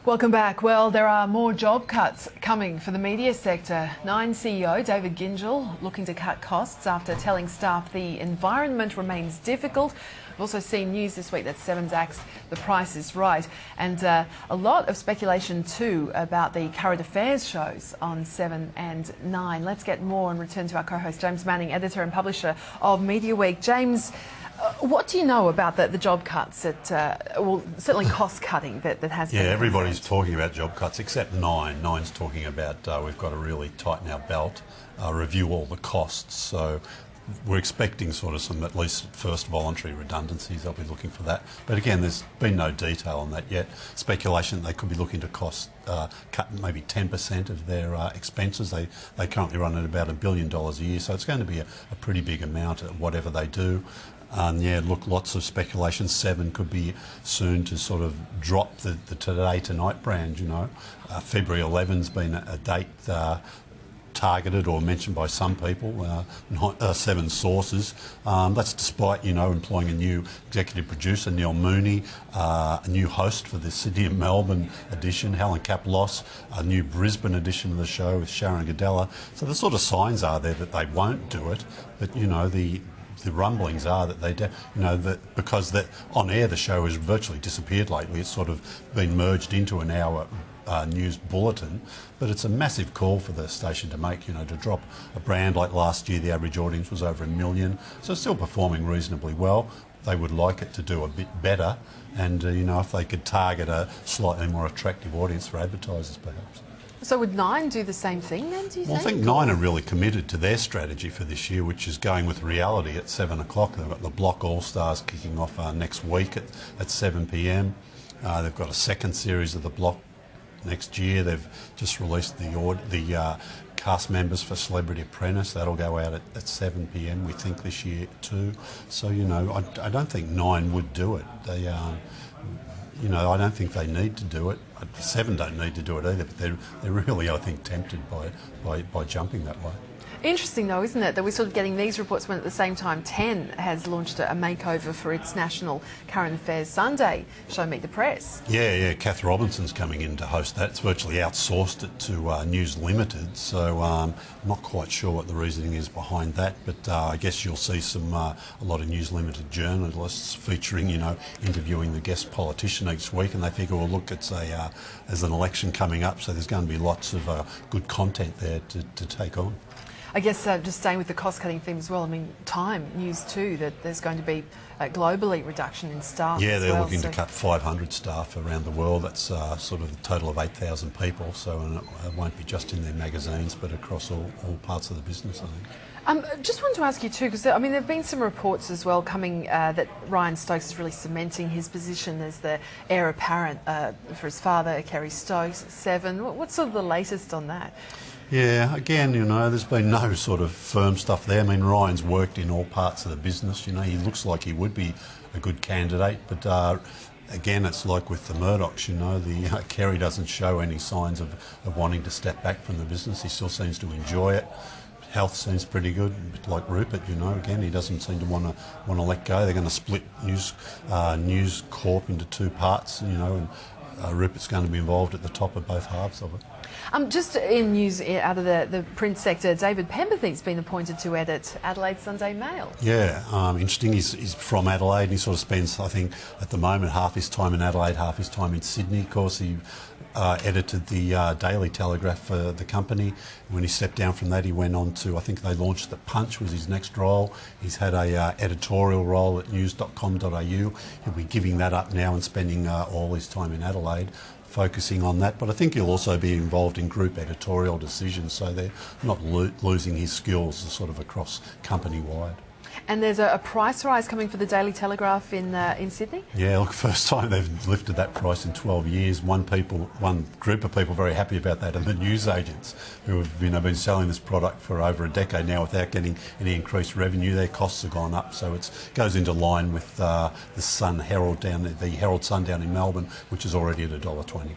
Welcome back. Well, there are more job cuts coming for the media sector. Nine CEO David Gyngell looking to cut costs after telling staff the environment remains difficult. We've also seen news this week that Seven's axed The Price is Right, and a lot of speculation too about the current affairs shows on 7 and 9. Let's get more and return to our co-host James Manning, editor and publisher of Mediaweek. James, what do you know about the job cuts well, certainly cost cutting that has been? Yeah, everybody's talking about job cuts except Nine. Nine's talking about we've got to really tighten our belt, review all the costs. So we're expecting sort of some at least first voluntary redundancies. They'll be looking for that. But again, there's been no detail on that yet. Speculation they could be looking to cut maybe 10% of their expenses. They currently run at about $1 billion a year, so it's going to be a pretty big amount at whatever they do. Yeah, look, lots of speculation. Seven could be soon to sort of drop the Today Tonight brand, you know. February 11's been a date targeted or mentioned by some people, Seven sources. That's despite, you know, employing a new executive producer, Neil Mooney, a new host for the Sydney and Melbourne edition, Helen Kaplos, a new Brisbane edition of the show with Sharon Gadella. So the sort of signs are there that they won't do it, but, you know, the rumblings are that they do, you know, that because that on air the show has virtually disappeared lately. It's sort of been merged into an hour news bulletin, but it's a massive call for the station to make, you know, to drop a brand like last year. The average audience was over 1 million, so it's still performing reasonably well. They would like it to do a bit better, and you know, if they could target a slightly more attractive audience for advertisers perhaps. So would Nine do the same thing then, do you think? I think Nine are really committed to their strategy for this year, which is going with reality at 7 o'clock. They've got the Block All-Stars kicking off next week at 7 p.m. They've got a second series of the Block next year. They've just released the cast members for Celebrity Apprentice. That'll go out at 7 p.m, we think, this year too. So, you know, I don't think Nine would do it. They you know, I don't think they need to do it. Seven don't need to do it either, but they're really, I think, tempted by jumping that way. Interesting though, isn't it, that we're sort of getting these reports when at the same time 10 has launched a makeover for its national current affairs Sunday show, Meet the Press. Yeah, Kath Robinson's coming in to host that. It's virtually outsourced it to News Limited, so I'm not quite sure what the reasoning is behind that, but I guess you'll see a lot of News Limited journalists featuring, you know, interviewing the guest politician each week, and they figure, well, look, it's there's an election coming up, so there's going to be lots of good content there to take on. I guess just staying with the cost-cutting theme as well, I mean, Time news too, that there's going to be globally reduction in staff. Yeah, they're looking to cut 500 staff around the world. That's sort of a total of 8,000 people, so it won't be just in their magazines, but across all parts of the business, I think. Just wanted to ask you too, because I mean, there have been some reports as well coming that Ryan Stokes is really cementing his position as the heir apparent for his father, Kerry Stokes, at Seven. What's sort of the latest on that? Yeah, again, you know, there's been no sort of firm stuff there. I mean, Ryan's worked in all parts of the business. You know, he looks like he would be a good candidate, but again, it's like with the Murdochs, you know, Kerry doesn't show any signs of wanting to step back from the business. He still seems to enjoy it. Health seems pretty good, a bit like Rupert, you know. Again, he doesn't seem to want to let go. They're going to split News Corp into two parts, you know, and Rupert's going to be involved at the top of both halves of it. Just in news out of the print sector, David Pemberton's been appointed to edit Adelaide Sunday Mail. Yeah, interesting. He's from Adelaide, and he sort of spends, I think, at the moment, half his time in Adelaide, half his time in Sydney. Of course, he edited the Daily Telegraph for the company. When he stepped down from that, he went on to, I think they launched The Punch was his next role. He's had a editorial role at news.com.au. He'll be giving that up now and spending all his time in Adelaide, focusing on that, but I think he'll also be involved in group editorial decisions, so they're not losing his skills sort of across company-wide. And there's a price rise coming for the Daily Telegraph in Sydney? Yeah, look, first time they've lifted that price in 12 years. One group of people very happy about that, and the newsagents who have been selling this product for over a decade now without getting any increased revenue. Their costs have gone up, so it goes into line with the Herald Sun down in Melbourne, which is already at $1.20.